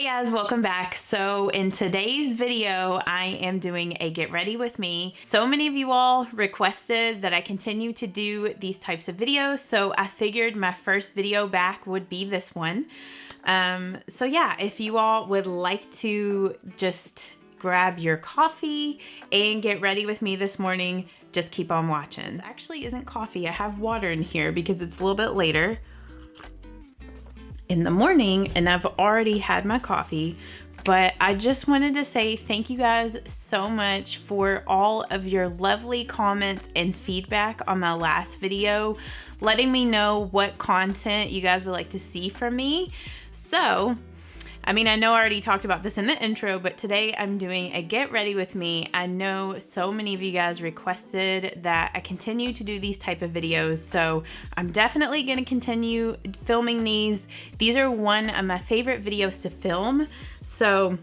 Hey guys, welcome back. So in today's video, I am doing a get ready with me. So many of you all requested that I continue to do these types of videos, so I figured my first video back would be this one. So yeah, if you all would like to just grab your coffee and get ready with me this morning, just keep on watching. This actually isn't coffee, I have water in here because it's a little bit later in the morning and I've already had my coffee, but I just wanted to say thank you guys so much for all of your lovely comments and feedback on my last video, letting me know what content you guys would like to see from me. So I mean, I know I already talked about this in the intro, but today I'm doing a get ready with me. I know so many of you guys requested that I continue to do these type of videos, so I'm definitely going to continue filming these. These are one of my favorite videos to film, so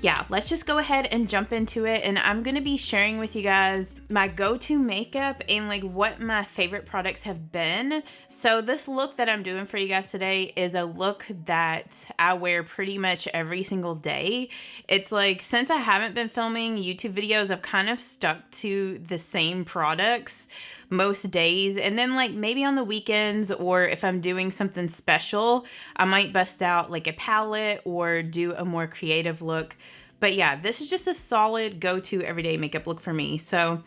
yeah, let's just go ahead and jump into it. And I'm gonna be sharing with you guys my go-to makeup and like what my favorite products have been. So this look that I'm doing for you guys today is a look that I wear pretty much every single day. It's like, since I haven't been filming YouTube videos, I've kind of stuck to the same products most days, and then like maybe on the weekends, or if I'm doing something special, I might bust out like a palette or do a more creative look. But yeah, this is just a solid go-to everyday makeup look for me. So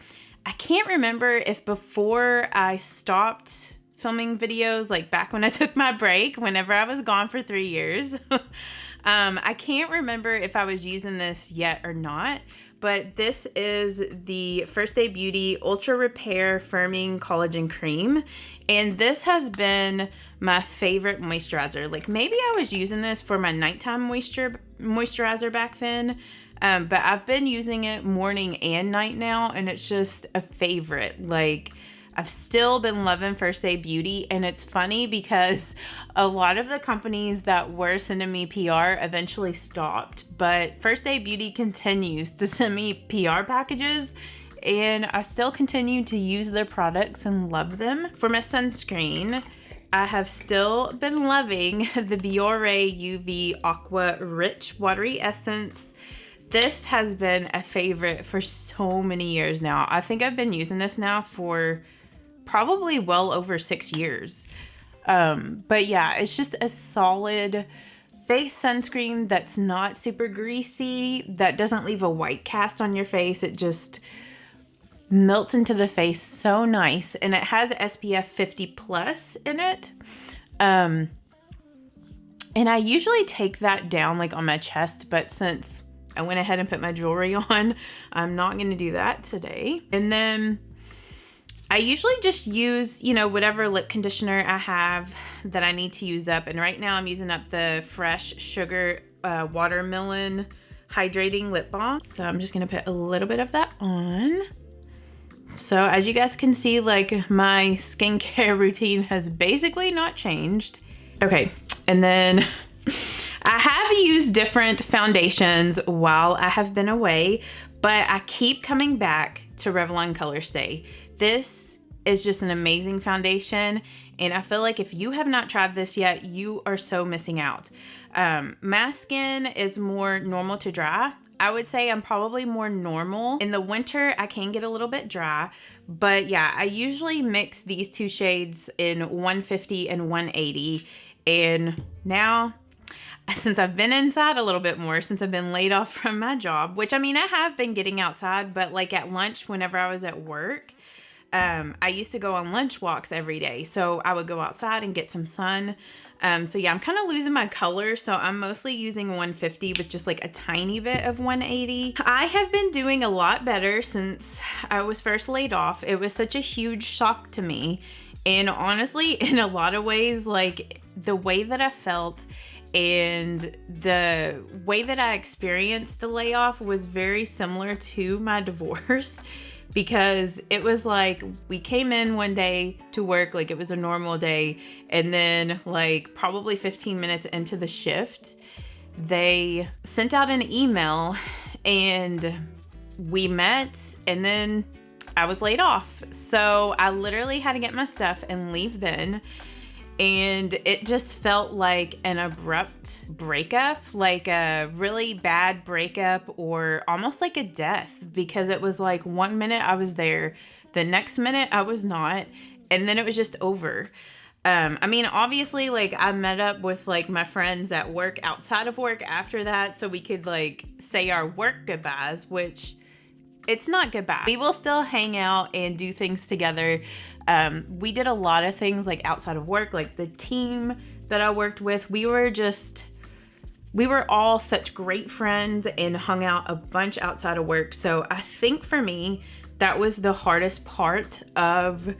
I can't remember if before I stopped filming videos, like back when I took my break, whenever I was gone for 3 years, I can't remember if I was using this yet or not. But this is the First Day Beauty Ultra Repair Firming Collagen Cream. And this has been my favorite moisturizer. Like, maybe I was using this for my nighttime moisturizer back then. But I've been using it morning and night now, and it's just a favorite. Like, I've still been loving First Day Beauty, and it's funny because a lot of the companies that were sending me PR eventually stopped, but First Day Beauty continues to send me PR packages, and I still continue to use their products and love them. For my sunscreen, I have still been loving the Biore UV Aqua Rich Watery Essence. This has been a favorite for so many years now. I think I've been using this now for probably well over 6 years. But yeah, it's just a solid face sunscreen that's not super greasy, that doesn't leave a white cast on your face. It just melts into the face so nice, and it has SPF 50 plus in it. And I usually take that down like on my chest, but since I went ahead and put my jewelry on, I'm not going to do that today. And then I usually just use, you know, whatever lip conditioner I have that I need to use up. And right now I'm using up the Fresh Sugar Watermelon Hydrating Lip Balm. So I'm just going to put a little bit of that on. So as you guys can see, like, my skincare routine has basically not changed. Okay, and then I have used different foundations while I have been away, but I keep coming back to Revlon Color Stay. This is just an amazing foundation, and I feel like if you have not tried this yet, you are so missing out. My skin is more normal to dry. I would say I'm probably more normal. In the winter, I can get a little bit dry, but yeah, I usually mix these two shades in 150 and 180, and now, since I've been inside a little bit more, since I've been laid off from my job, which, I mean, I have been getting outside, but like at lunch, whenever I was at work, I used to go on lunch walks every day. So I would go outside and get some sun. So yeah, I'm kind of losing my color. So I'm mostly using 150 with just like a tiny bit of 180. I have been doing a lot better since I was first laid off. It was such a huge shock to me. And honestly, in a lot of ways, like the way that I felt and the way that I experienced the layoff was very similar to my divorce, because it was like we came in one day to work like it was a normal day, and then like probably 15 minutes into the shift, they sent out an email and we met, and then I was laid off. So I literally had to get my stuff and leave then. and it just felt like an abrupt breakup, like a really bad breakup or almost like a death, because it was like 1 minute I was there, the next minute I was not, and then it was just over. I mean, obviously, like, I met up with, like, my friends at work outside of work after that so we could, like, say our work goodbyes, which it's not goodbye. We will still hang out and do things together. We did a lot of things, like, outside of work. Like, the team that I worked with, we were all such great friends and hung out a bunch outside of work. So I think for me, that was the hardest part of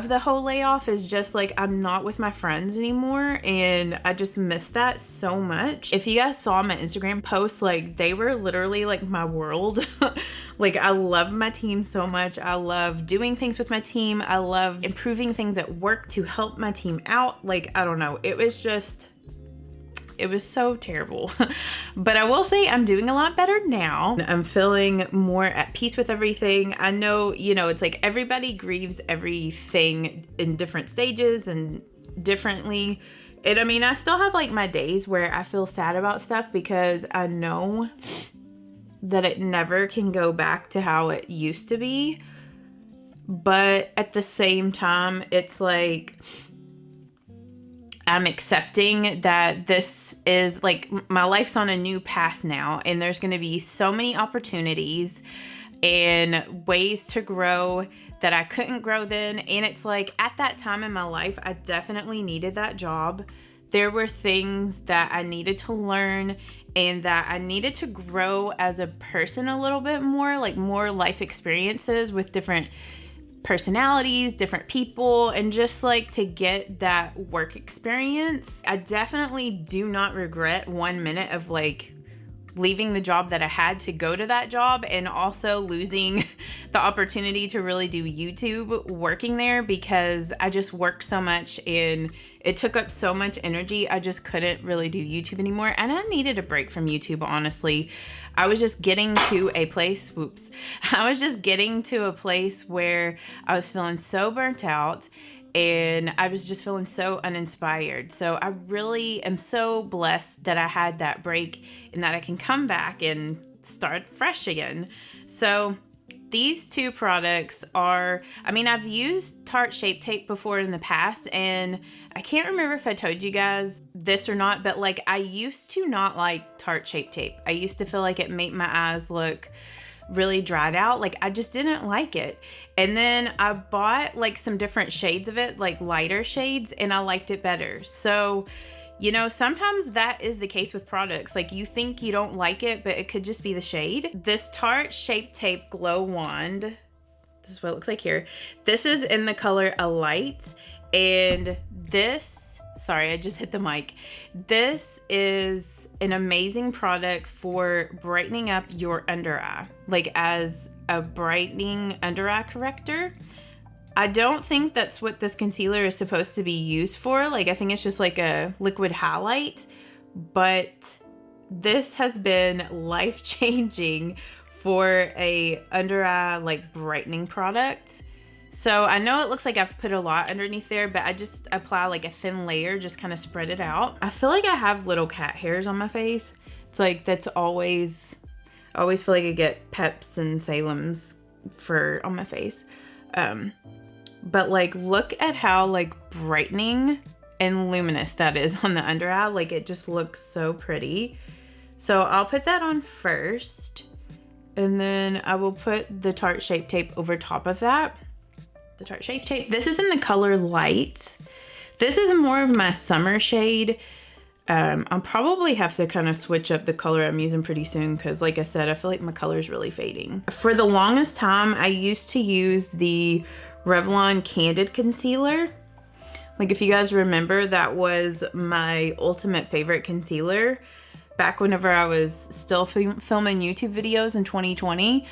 the whole layoff, is just like, I'm not with my friends anymore, and I just miss that so much. If you guys saw my Instagram posts, like, they were literally like my world. Like, I love my team so much. I love doing things with my team. I love improving things at work to help my team out. Like, I don't know, it was so terrible. But I will say I'm doing a lot better now. I'm feeling more at peace with everything. I know, you know, it's like everybody grieves everything in different stages and differently. And I mean, I still have like my days where I feel sad about stuff, because I know that it never can go back to how it used to be. But at the same time, it's like, I'm accepting that this is like, my life's on a new path now, and there's going to be so many opportunities and ways to grow that I couldn't grow then. And it's like, at that time in my life, I definitely needed that job. There were things that I needed to learn and that I needed to grow as a person a little bit more, like more life experiences with different personalities, different people, and just like to get that work experience. I definitely do not regret 1 minute of like leaving the job that I had to go to that job, and also losing the opportunity to really do YouTube working there, because I just worked so much and it took up so much energy. I just couldn't really do YouTube anymore, and I needed a break from YouTube, honestly. I was just getting to a place, I was just getting to a place where I was feeling so burnt out, and I was just feeling so uninspired. So I really am so blessed that I had that break and that I can come back and start fresh again. So these two products are, I mean, I've used Tarte Shape Tape before in the past, and I can't remember if I told you guys this or not, but like, I used to not like Tarte Shape Tape. I used to feel like it made my eyes look really dried out. Like, I just didn't like it. And then I bought like some different shades of it, like lighter shades, and I liked it better. So, you know, sometimes that is the case with products. Like, you think you don't like it, but it could just be the shade. This Tarte Shape Tape Glow Wand, this is what it looks like here. This is in the color Alight, and this, sorry, I just hit the mic. This is an amazing product for brightening up your under eye, like as a brightening under eye corrector. I don't think that's what this concealer is supposed to be used for. Like, I think it's just like a liquid highlight, but this has been life-changing for a under eye like brightening product. So I know it looks like I've put a lot underneath there, but I just apply like a thin layer, just kind of spread it out. I feel like I have little cat hairs on my face. It's like, that's always, I always feel like I get Peps and Salem's fur on my face. But like, look at how like brightening and luminous that is on the under eye. Like, it just looks so pretty. So I'll put that on first, and then I will put the Tarte Shape Tape over top of that. The Tarte Shape Tape, this is in the color Light. This is more of my summer shade. I'll probably have to kind of switch up the color I'm using pretty soon, because like I said, I feel like my color is really fading. For the longest time, I used to use the Revlon Candid Concealer. Like, if you guys remember, that was my ultimate favorite concealer back whenever I was still filming YouTube videos in 2020.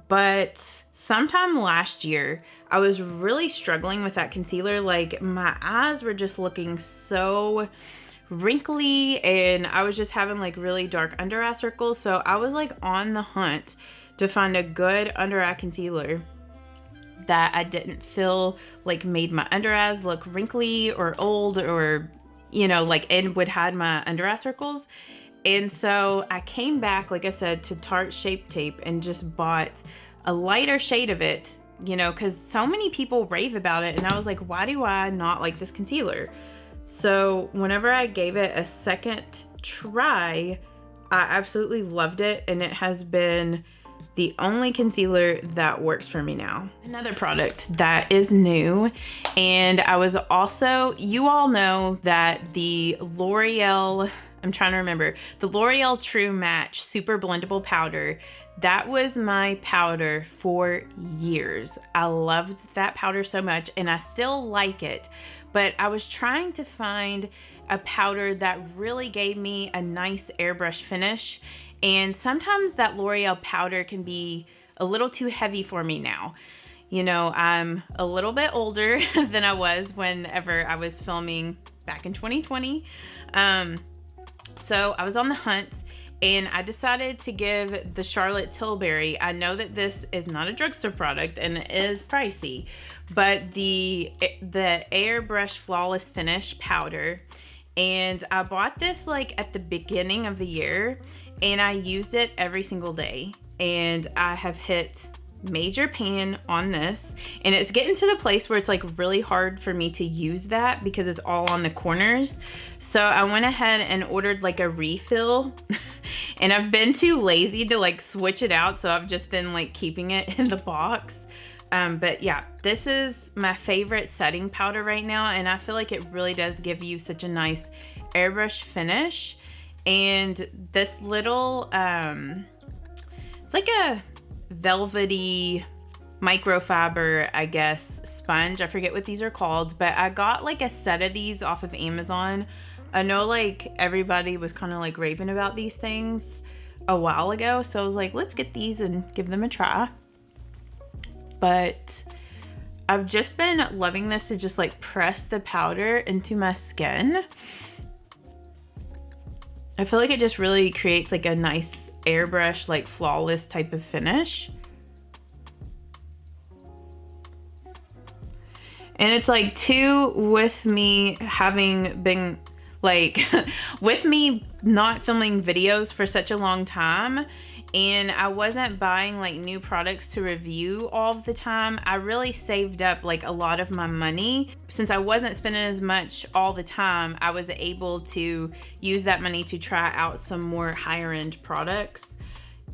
But sometime last year, I was really struggling with that concealer. Like, my eyes were just looking so wrinkly, and I was just having like really dark under eye circles. So I was like on the hunt to find a good under eye concealer that I didn't feel like made my under eyes look wrinkly or old, or, you know, like, and would hide my under eye circles. And so I came back, like I said, to Tarte Shape Tape and just bought a lighter shade of it, you know, because so many people rave about it. And I was like, why do I not like this concealer? So whenever I gave it a second try, I absolutely loved it. And it has been the only concealer that works for me now. Another product that is new, and I was also, you all know that the L'Oreal, I'm trying to remember, the L'Oreal True Match Super Blendable Powder, that was my powder for years. I loved that powder so much, and I still like it, but I was trying to find a powder that really gave me a nice airbrush finish. And sometimes that L'Oreal powder can be a little too heavy for me now. You know, I'm a little bit older than I was whenever I was filming back in 2020. So I was on the hunt, and I decided to give the Charlotte Tilbury, I know that this is not a drugstore product and it is pricey, but the Airbrush Flawless Finish powder. And I bought this like at the beginning of the year, and I used it every single day, and I have hit major pan on this, and it's getting to the place where it's like really hard for me to use that because it's all on the corners. So I went ahead and ordered like a refill and I've been too lazy to like switch it out, so I've just been like keeping it in the box. But yeah, this is my favorite setting powder right now, and I feel like it really does give you such a nice airbrush finish. And this little it's like a velvety microfiber, I guess, sponge. I forget what these are called, but I got like a set of these off of Amazon. I know like everybody was kind of like raving about these things a while ago, so I was like, let's get these and give them a try. But I've just been loving this to just like press the powder into my skin. I feel like it just really creates like a nice airbrush, like flawless type of finish. And it's like too, with me having been like with me not filming videos for such a long time, and I wasn't buying like new products to review all the time, I really saved up like a lot of my money. Since I wasn't spending as much all the time, I was able to use that money to try out some more higher end products.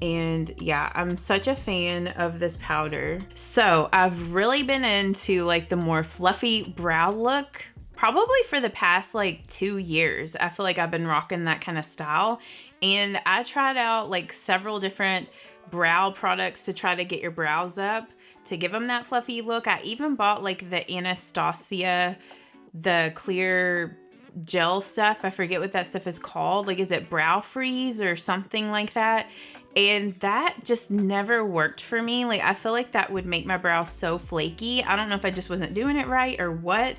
And yeah, I'm such a fan of this powder. So I've really been into like the more fluffy brow look probably for the past like 2 years. I feel like I've been rocking that kind of style. And I tried out like several different brow products to try to get your brows up, to give them that fluffy look. I even bought like the Anastasia, the clear gel stuff. I forget what that stuff is called. Like, is it Brow Freeze or something like that? And that just never worked for me. Like, I feel like that would make my brows so flaky. I don't know if I just wasn't doing it right or what,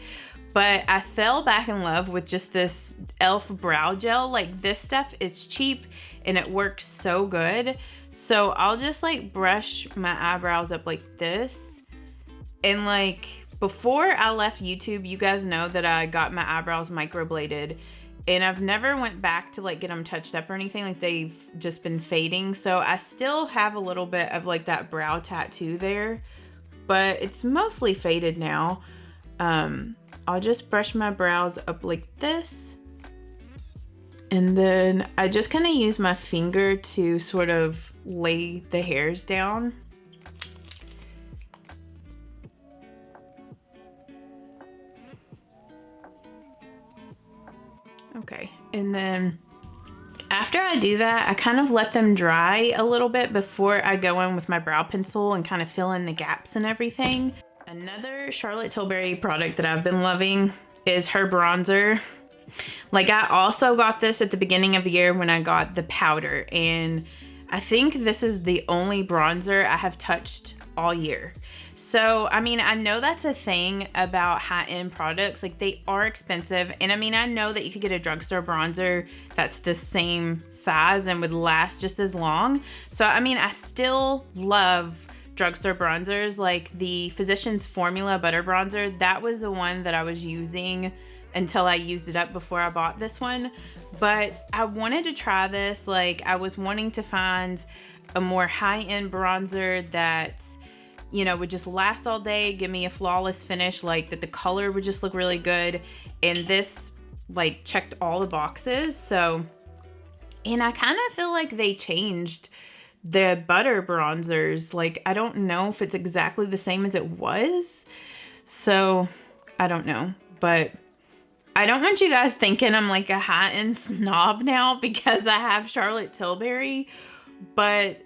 but I fell back in love with just this e.l.f. brow gel. Like, this stuff is cheap and it works so good. So I'll just like brush my eyebrows up like this. And like, before I left YouTube, you guys know that I got my eyebrows microbladed, and I've never went back to like get them touched up or anything. Like, they've just been fading. So I still have a little bit of like that brow tattoo there, but it's mostly faded now. I'll just brush my brows up like this. And then I just kind of use my finger to sort of lay the hairs down. Okay, and then after I do that, I kind of let them dry a little bit before I go in with my brow pencil and kind of fill in the gaps and everything. Another Charlotte Tilbury product that I've been loving is her bronzer. Like, I also got this at the beginning of the year when I got the powder, and I think this is the only bronzer I have touched all year. So, I mean, I know that's a thing about high-end products. Like, they are expensive. And I mean, I know that you could get a drugstore bronzer that's the same size and would last just as long. So, I mean, I still love drugstore bronzers, like the Physicians Formula Butter Bronzer, that was the one that I was using until I used it up before I bought this one. But I wanted to try this. Like, I was wanting to find a more high-end bronzer that, you know, would just last all day, give me a flawless finish, like that the color would just look really good. And this like checked all the boxes. So, and I kind of feel like they changed the butter bronzers. Like, I don't know if it's exactly the same as it was. So I don't know, but I don't want you guys thinking I'm like a high-end snob now because I have Charlotte Tilbury, but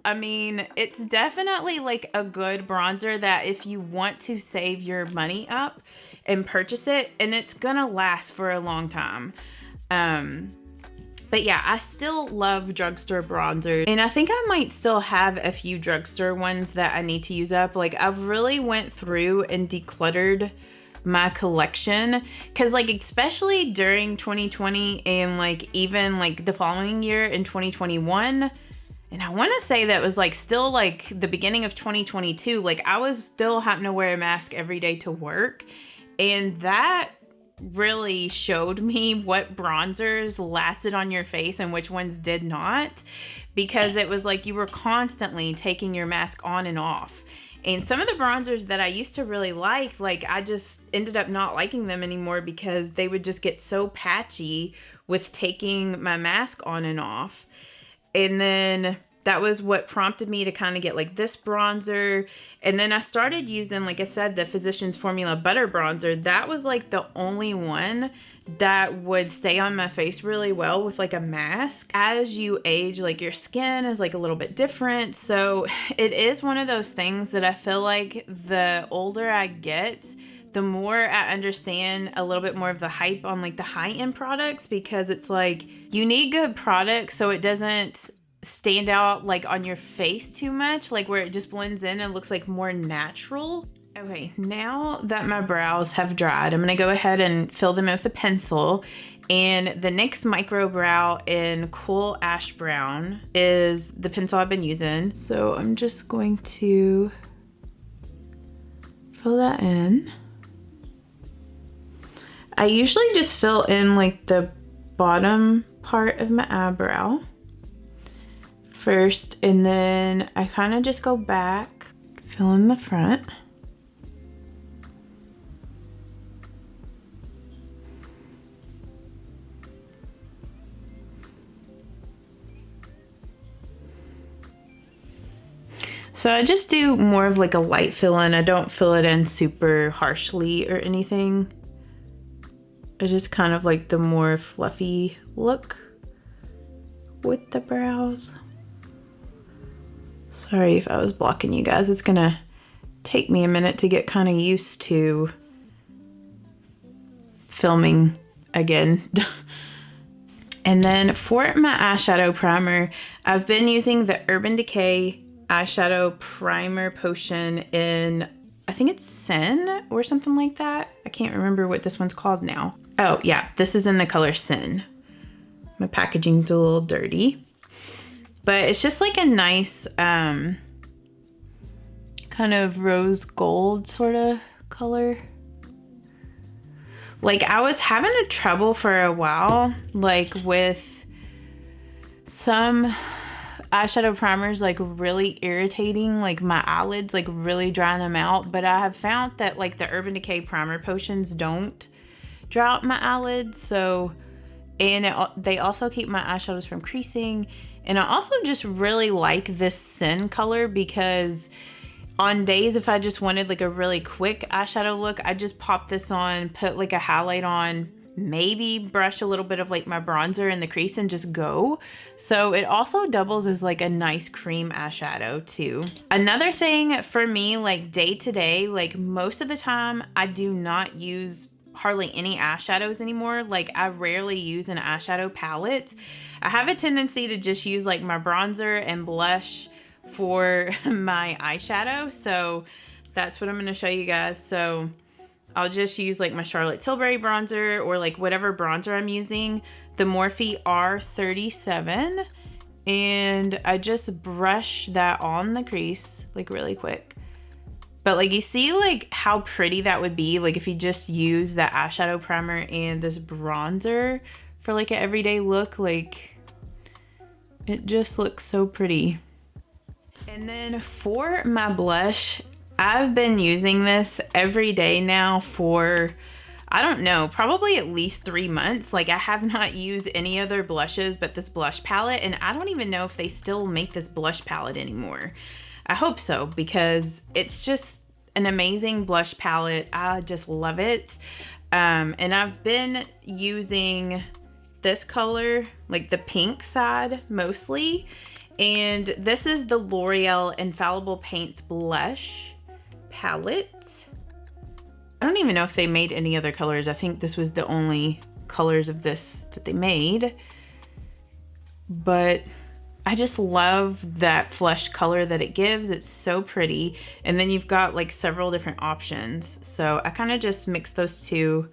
I mean, it's definitely like a good bronzer that if you want to save your money up and purchase it, and it's gonna last for a long time. But yeah, I still love drugstore bronzers, and I think I might still have a few drugstore ones that I need to use up. Like, I've really went through and decluttered my collection, because like especially during 2020 and like even like the following year in 2021, and I want to say that was like still like the beginning of 2022, like I was still having to wear a mask every day to work, and that really showed me what bronzers lasted on your face and which ones did not, because it was like you were constantly taking your mask on and off. And some of the bronzers that I used to really like I just ended up not liking them anymore because they would just get so patchy with taking my mask on and off. And then that was what prompted me to kind of get like this bronzer. And then I started using, like I said, the Physicians Formula Butter Bronzer. That was like the only one that would stay on my face really well with like a mask. As you age, like your skin is like a little bit different. So it is one of those things that I feel like the older I get, the more I understand a little bit more of the hype on like the high-end products, because it's like you need good products so it doesn't stand out like on your face too much, like where it just blends in and looks like more natural. Okay, now that my brows have dried, I'm gonna go ahead and fill them with a pencil. And the NYX Micro Brow in Cool Ash Brown is the pencil I've been using. So I'm just going to fill that in. I usually just fill in like the bottom part of my eyebrow first, and then I kind of just go back, fill in the front. So I just do more of like a light fill in. I don't fill it in super harshly or anything. I just kind of like the more fluffy look with the brows. Sorry if I was blocking you guys. It's gonna take me a minute to get kind of used to filming again. And then for my eyeshadow primer, I've been using the Urban Decay eyeshadow primer potion in, I think it's Sin or something like that. I can't remember what this one's called now. Oh yeah, this is in the color Sin. My packaging's a little dirty, but it's just like a nice kind of rose gold sort of color. Like, I was having a trouble for a while, like with some eyeshadow primers like really irritating like my eyelids, like really drying them out. But I have found that like the Urban Decay primer potions don't dry out my eyelids. So, and they also keep my eyeshadows from creasing. And I also just really like this Sin color, because on days if I just wanted like a really quick eyeshadow look, I just pop this on, put like a highlight on, maybe brush a little bit of like my bronzer in the crease and just go. So it also doubles as like a nice cream eyeshadow too. Another thing for me, like day to day, like most of the time I do not use hardly any eyeshadows anymore. Like, I rarely use an eyeshadow palette. I have a tendency to just use like my bronzer and blush for my eyeshadow. So that's what I'm going to show you guys. So I'll just use like my Charlotte Tilbury bronzer or like whatever bronzer I'm using, the Morphe R37. and I just brush that on the crease like really quick. But like you see like how pretty that would be like if you just use that eyeshadow primer and this bronzer for like an everyday look. Like it just looks so pretty. And then for my blush, I've been using this every day now for, I don't know, probably at least 3 months. Like I have not used any other blushes but this blush palette, and I don't even know if they still make this blush palette anymore. I hope so, because it's just an amazing blush palette. I just love it. And I've been using this color, like the pink side mostly. And this is the L'Oreal Infallible Paints Blush palette. I don't even know if they made any other colors. I think this was the only colors of this that they made. But I just love that flesh color that it gives. It's so pretty. And then you've got like several different options. So I kind of just mix those two.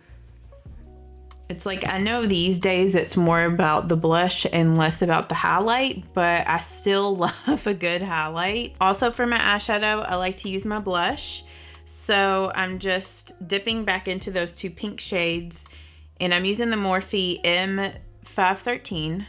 It's like, I know these days it's more about the blush and less about the highlight, but I still love a good highlight. Also for my eyeshadow, I like to use my blush. So I'm just dipping back into those two pink shades, and I'm using the Morphe M513.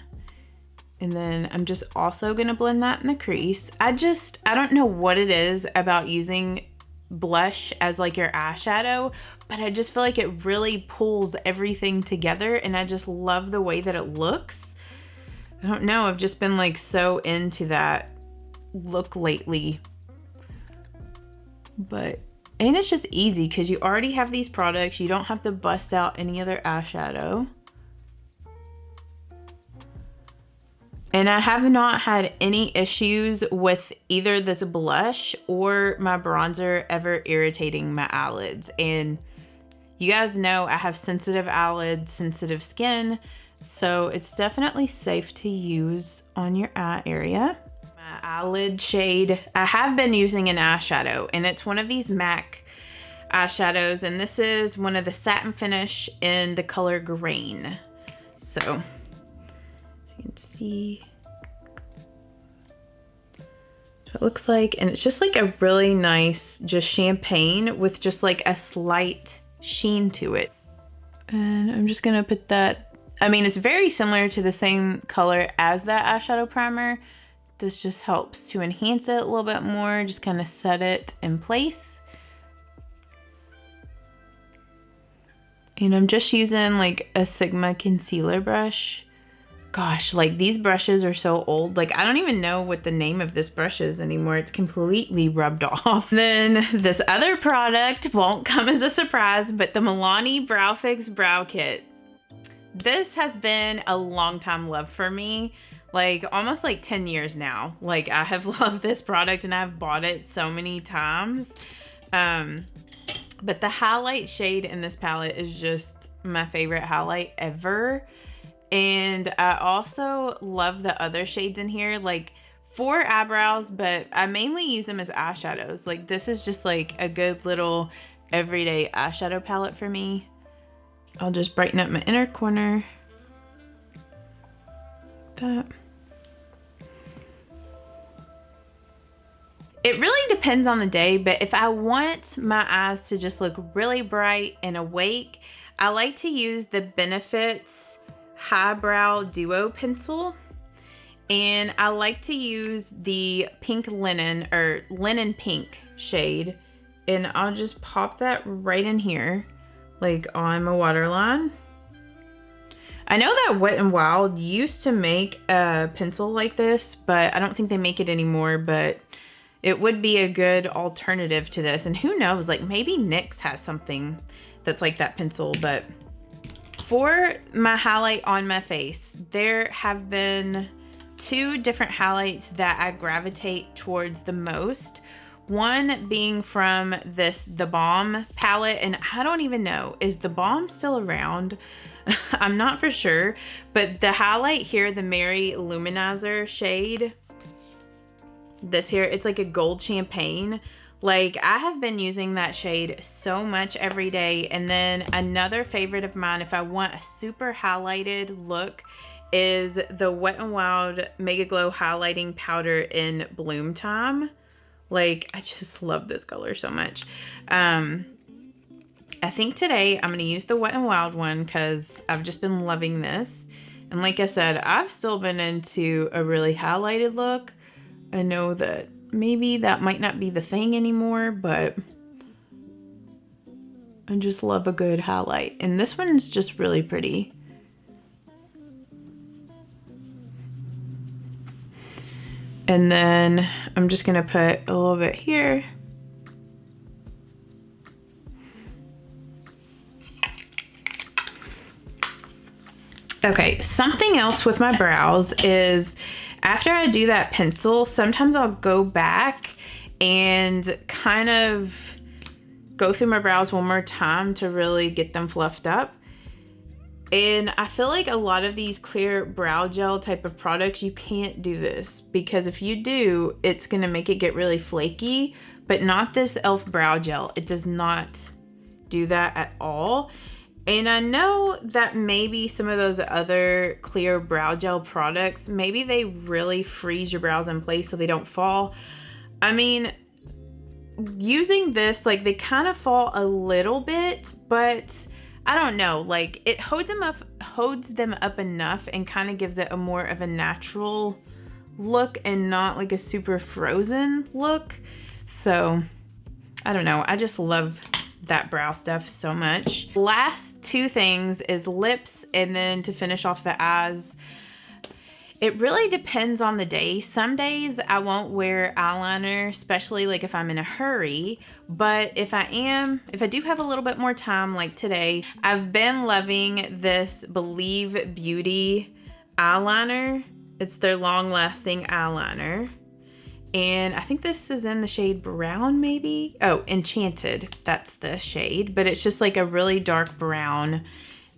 And then I'm just also gonna blend that in the crease. I don't know what it is about using blush as like your eyeshadow, but I just feel like it really pulls everything together, and I just love the way that it looks. I don't know, I've just been like so into that look lately. And it's just easy because you already have these products. You don't have to bust out any other eyeshadow. And I have not had any issues with either this blush or my bronzer ever irritating my eyelids. And you guys know I have sensitive eyelids, sensitive skin, so it's definitely safe to use on your eye area. My eyelid shade, I have been using an eyeshadow, and it's one of these MAC eyeshadows, and this is one of the satin finish in the color Grain. So you can see what it looks like, and it's just like a really nice just champagne with just like a slight sheen to it. And I'm just gonna put that, I mean, it's very similar to the same color as that eyeshadow primer. This just helps to enhance it a little bit more, just kind of set it in place. And I'm just using like a Sigma concealer brush. Gosh, like these brushes are so old. Like I don't even know what the name of this brush is anymore. It's completely rubbed off. Then this other product won't come as a surprise, but the Milani Brow Fix Brow Kit. This has been a long time love for me. Like almost like 10 years now. Like I have loved this product and I've bought it so many times. But the highlight shade in this palette is just my favorite highlight ever. And I also love the other shades in here, like for eyebrows, but I mainly use them as eyeshadows. Like this is just like a good little everyday eyeshadow palette for me. I'll just brighten up my inner corner. That. It really depends on the day, but if I want my eyes to just look really bright and awake, I like to use the Benefits Highbrow Duo Pencil. And I like to use the Pink Linen, or Linen Pink shade. And I'll just pop that right in here, like on my waterline. I know that Wet n Wild used to make a pencil like this, but I don't think they make it anymore, but it would be a good alternative to this. And who knows, like maybe NYX has something that's like that pencil. But for my highlight on my face, there have been two different highlights that I gravitate towards the most. One being from The Balm palette, and I don't even know, is The Balm still around? I'm not for sure, but the highlight here, the Mary Luminizer shade, this here, it's like a gold champagne. Like I have been using that shade so much every day. And then another favorite of mine, if I want a super highlighted look, is the Wet n Wild Mega Glow Highlighting Powder in Bloom Time. Like, I just love this color so much. I think today I'm going to use the Wet n Wild one because I've just been loving this. And like I said, I've still been into a really highlighted look. I know that maybe that might not be the thing anymore, but I just love a good highlight. And this one's just really pretty. And then I'm just going to put a little bit here. Okay, something else with my brows is after I do that pencil, sometimes I'll go back and kind of go through my brows one more time to really get them fluffed up. And I feel like a lot of these clear brow gel type of products, you can't do this because if you do, it's gonna make it get really flaky, but not this e.l.f. brow gel. It does not do that at all. And I know that maybe some of those other clear brow gel products, maybe they really freeze your brows in place so they don't fall. I mean, using this, like, they kind of fall a little bit, but I don't know, like, it holds them up enough and kind of gives it a more of a natural look and not like a super frozen look. So I don't know, I just love that brow stuff so much. Last two things is lips, and then to finish off the eyes, it really depends on the day. Some days I won't wear eyeliner, especially like if I'm in a hurry, but if I do have a little bit more time, like today, I've been loving this Believe Beauty eyeliner. It's their long lasting eyeliner. And I think this is in the shade brown, maybe? Oh, Enchanted, that's the shade, but it's just like a really dark brown.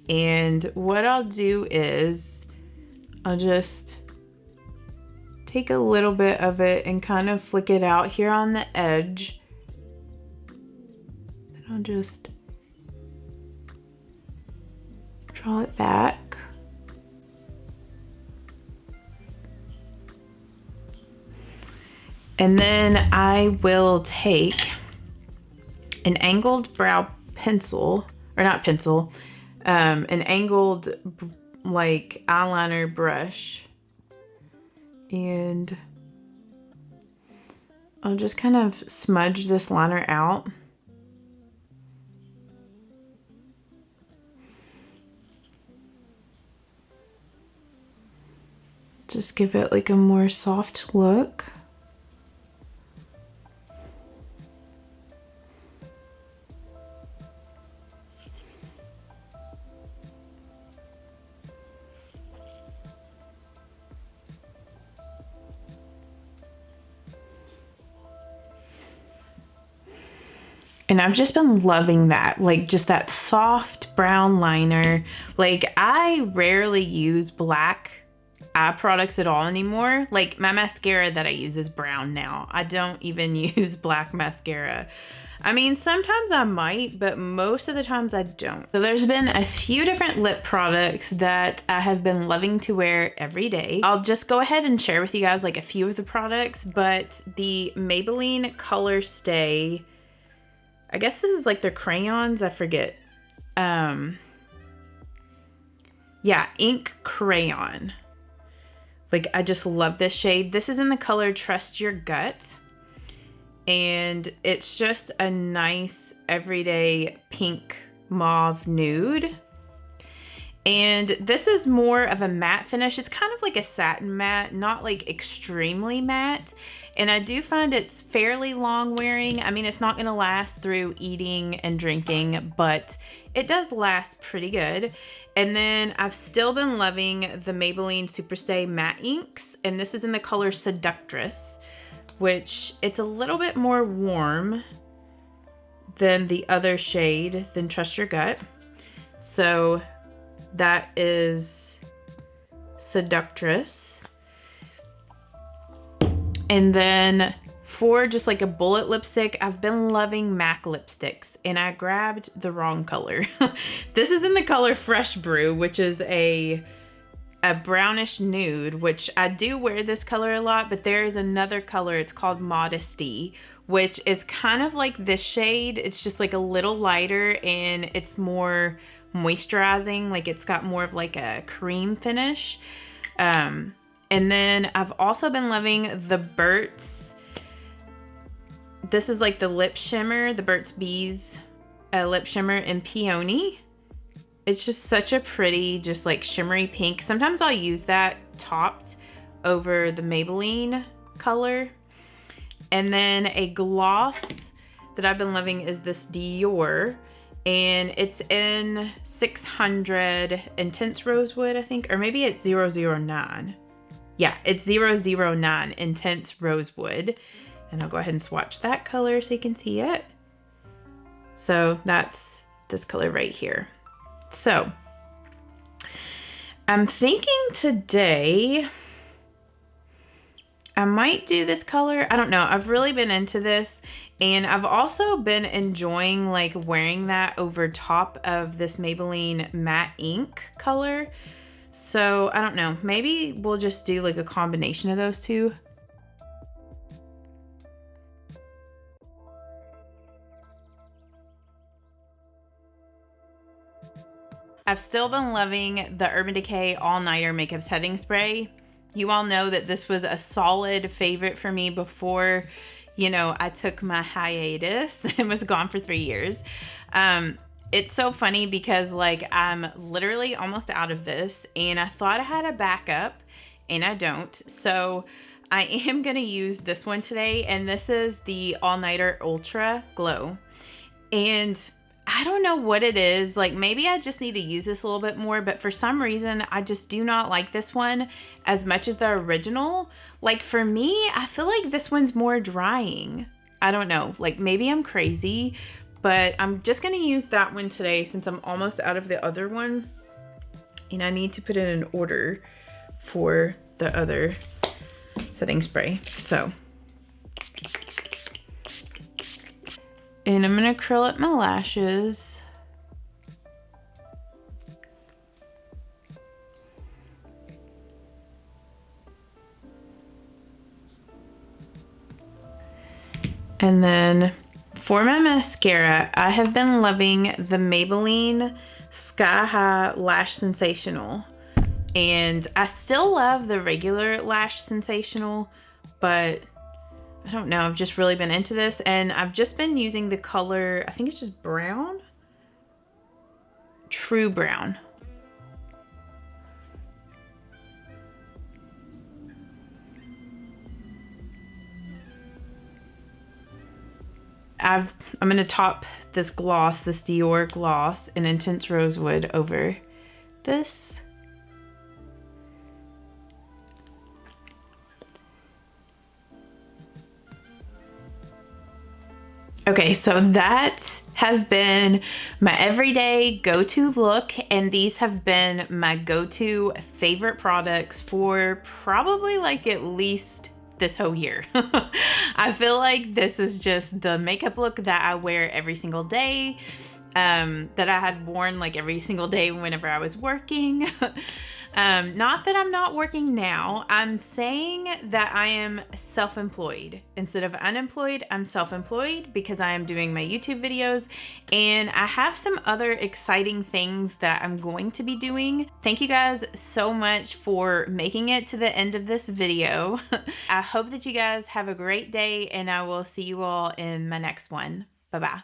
And what I'll do is I'll just take a little bit of it and kind of flick it out here on the edge. And I'll just draw it back. And then I will take an angled brow pencil, or not pencil, an angled like eyeliner brush, and I'll just kind of smudge this liner out. Just give it like a more soft look. And I've just been loving that, like just that soft brown liner. Like, I rarely use black eye products at all anymore. Like, my mascara that I use is brown now. I don't even use black mascara. I mean, sometimes I might, but most of the times I don't. So there's been a few different lip products that I have been loving to wear every day. I'll just go ahead and share with you guys like a few of the products, but the Maybelline Color Stay, I guess this is like their crayons, I forget. Yeah, ink crayon. Like, I just love this shade. This is in the color Trust Your Gut. And it's just a nice everyday pink mauve nude. And this is more of a matte finish. It's kind of like a satin matte, not like extremely matte. And I do find it's fairly long wearing. I mean, it's not gonna last through eating and drinking, but it does last pretty good. And then I've still been loving the Maybelline Superstay Matte Inks. And this is in the color Seductress, which it's a little bit more warm than the other shade, than Trust Your Gut. So that is Seductress. And then for just like a bullet lipstick, I've been loving MAC lipsticks, and I grabbed the wrong color. This is in the color Fresh Brew, which is a a brownish nude, which I do wear this color a lot, but there is another color, it's called Modesty, which is kind of like this shade. It's just like a little lighter and it's more moisturizing. Like it's got more of like a cream finish. And then I've also been loving the Burt's. This is like the lip shimmer, the Burt's Bees lip shimmer in Peony. It's just such a pretty, just like shimmery pink. Sometimes I'll use that topped over the Maybelline color. And then a gloss that I've been loving is this Dior. And it's in 600 Intense Rosewood, I think. Or maybe it's 009. Yeah, it's 009 Intense Rosewood. And I'll go ahead and swatch that color so you can see it. So that's this color right here. So I'm thinking today I might do this color. I don't know. I've really been into this, and I've also been enjoying like wearing that over top of this Maybelline matte ink color. So I don't know. Maybe we'll just do like a combination of those two. I've still been loving the Urban Decay All Nighter Makeup Setting Spray. You all know that this was a solid favorite for me before, you know, I took my hiatus and was gone for 3 years. It's so funny because like I'm literally almost out of this and I thought I had a backup and I don't. So I am gonna use this one today, and this is the All Nighter Ultra Glow. And I don't know what it is. Like maybe I just need to use this a little bit more, but for some reason I just do not like this one as much as the original. Like for me, I feel like this one's more drying. I don't know, like maybe I'm crazy, but I'm just gonna use that one today since I'm almost out of the other one. And I need to put in an order for the other setting spray. So, and I'm gonna curl up my lashes. And then for my mascara, I have been loving the Maybelline Sky High Lash Sensational. And I still love the regular Lash Sensational, but I don't know, I've just really been into this, and I've just been using the color, I think it's just brown? True Brown. I'm gonna top this gloss, this Dior gloss in Intense Rosewood over this. Okay, so that has been my everyday go-to look, and these have been my go-to favorite products for probably like at least this whole year. I feel like this is just the makeup look that I wear every single day, that I had worn like every single day whenever I was working. Not that I'm not working now. I'm saying that I am self-employed. Instead of unemployed, I'm self-employed because I am doing my YouTube videos, and I have some other exciting things that I'm going to be doing. Thank you guys so much for making it to the end of this video. I hope that you guys have a great day, and I will see you all in my next one. Bye-bye.